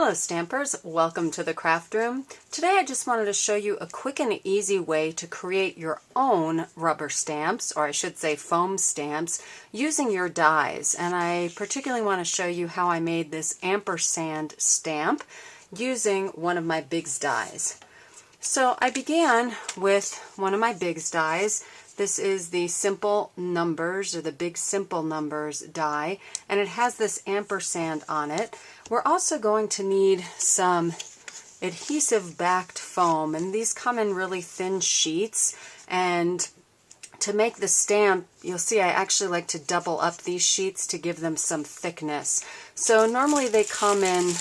Hello Stampers, welcome to the craft room. Today I just wanted to show you a quick and easy way to create your own rubber stamps, or I should say foam stamps, using your dies. And I particularly want to show you how I made this ampersand stamp using one of my Bigz dies. So I began with one of my Bigz dies. This is the Simple Numbers, or the Big Simple Numbers die, and it has this ampersand on it. We're also going to need some adhesive-backed foam, and these come in really thin sheets. And to make the stamp, you'll see I actually like to double up these sheets to give them some thickness. So normally they come in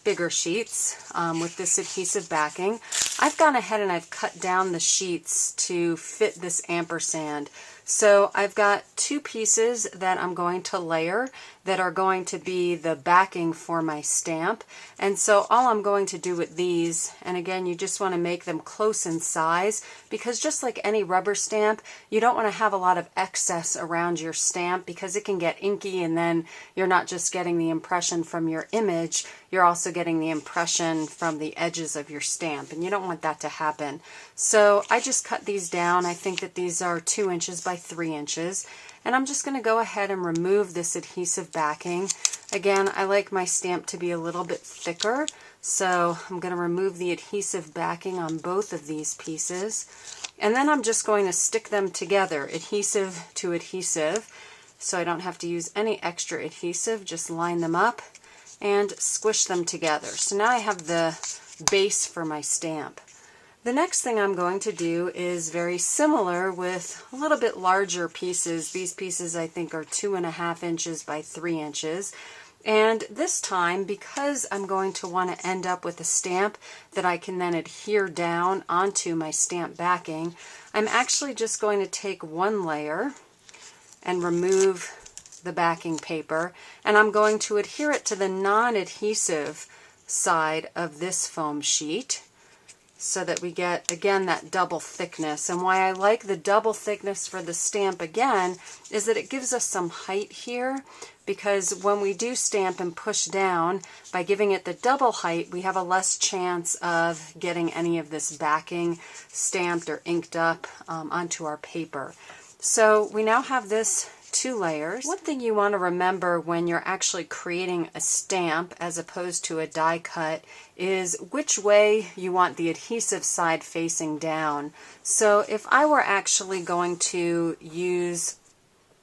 bigger sheets with this adhesive backing. I've gone ahead and I've cut down the sheets to fit this ampersand. So I've got two pieces that I'm going to layer that are going to be the backing for my stamp. And so all I'm going to do with these, and again you just want to make them close in size, because just like any rubber stamp, you don't want to have a lot of excess around your stamp because it can get inky, and then you're not just getting the impression from your image, you're also getting the impression from the edges of your stamp, and you don't want that to happen. So I just cut these down. I think that these are 2 inches by 3 inches, and I'm just going to go ahead and remove this adhesive backing. Again, I like my stamp to be a little bit thicker, so I'm going to remove the adhesive backing on both of these pieces, and then I'm just going to stick them together, adhesive to adhesive, so I don't have to use any extra adhesive. Just line them up and squish them together. So now I have the base for my stamp. The next thing I'm going to do is very similar with a little bit larger pieces. These pieces I think are 2.5 inches by 3 inches. And this time, because I'm going to want to end up with a stamp that I can then adhere down onto my stamp backing, I'm actually just going to take one layer and remove the backing paper, and I'm going to adhere it to the non-adhesive side of this foam sheet, so that we get, again, that double thickness. And why I like the double thickness for the stamp, again, is that it gives us some height here, because when we do stamp and push down, by giving it the double height, we have a less chance of getting any of this backing stamped or inked up onto our paper. So we now have this 2 layers. One thing you want to remember when you're actually creating a stamp as opposed to a die cut is which way you want the adhesive side facing down. So if I were actually going to use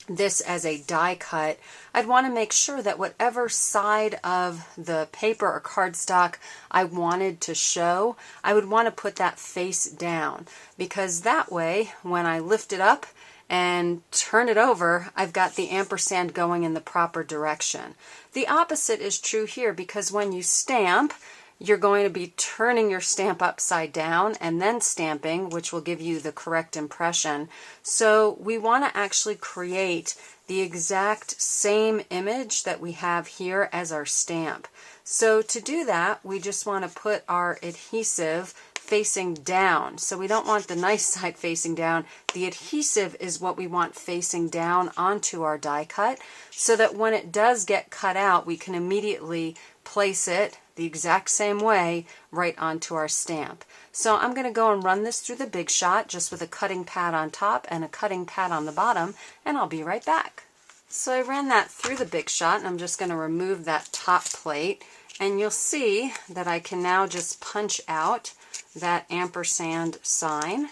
this as a die cut, I'd want to make sure that whatever side of the paper or cardstock I wanted to show, I would want to put that face down, because that way when I lift it up and turn it over, I've got the ampersand going in the proper direction. The opposite is true here, because when you stamp, you're going to be turning your stamp upside down and then stamping, which will give you the correct impression. So we want to actually create the exact same image that we have here as our stamp. So to do that, we just want to put our adhesive facing down. So we don't want the nice side facing down. The adhesive is what we want facing down onto our die cut, so that when it does get cut out, we can immediately place it the exact same way right onto our stamp. So I'm going to go and run this through the Big Shot just with a cutting pad on top and a cutting pad on the bottom, and I'll be right back. So I ran that through the Big Shot, and I'm just going to remove that top plate, and you'll see that I can now just punch out that ampersand sign.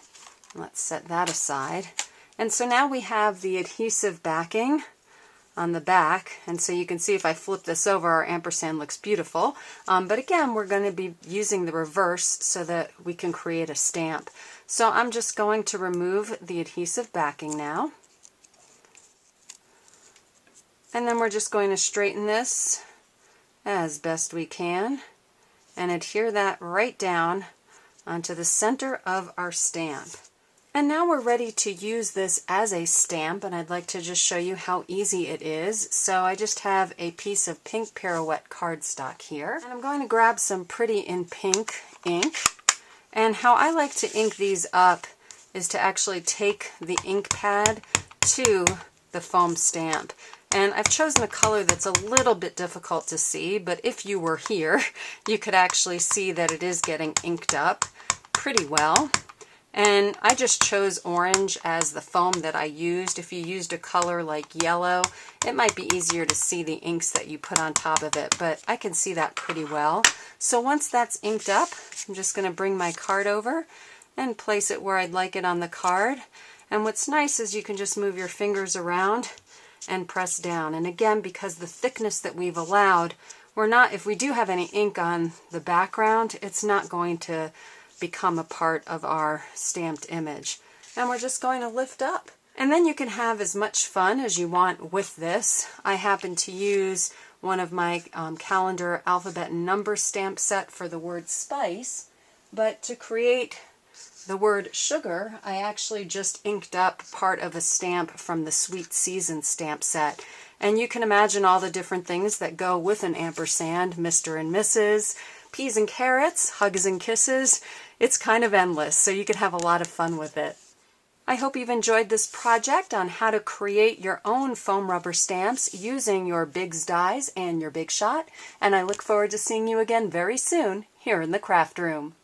Let's set that aside. And so now we have the adhesive backing on the back, and so you can see if I flip this over, our ampersand looks beautiful. But again, we're going to be using the reverse so that we can create a stamp. So I'm just going to remove the adhesive backing now. And then we're just going to straighten this as best we can and adhere that right down onto the center of our stamp. And now we're ready to use this as a stamp, and I'd like to just show you how easy it is. So I just have a piece of pink Pirouette cardstock here, and I'm going to grab some Pretty in Pink ink. And how I like to ink these up is to actually take the ink pad to the foam stamp. And I've chosen a color that's a little bit difficult to see, but if you were here, you could actually see that it is getting inked up pretty well. And I just chose orange as the foam that I used. If you used a color like yellow, it might be easier to see the inks that you put on top of it, but I can see that pretty well. So once that's inked up, I'm just going to bring my card over and place it where I'd like it on the card. And what's nice is you can just move your fingers around and press down. And again, because the thickness that we've allowed, if we do have any ink on the background, it's not going to become a part of our stamped image. And we're just going to lift up. And then you can have as much fun as you want with this. I happen to use one of my calendar alphabet and number stamp set for the word spice, but to create the word sugar, I actually just inked up part of a stamp from the Sweet Season stamp set. And you can imagine all the different things that go with an ampersand: Mr. and Mrs., peas and carrots, hugs and kisses. It's kind of endless, so you could have a lot of fun with it. I hope you've enjoyed this project on how to create your own foam rubber stamps using your Bigz dies and your Big Shot, and I look forward to seeing you again very soon here in the craft room.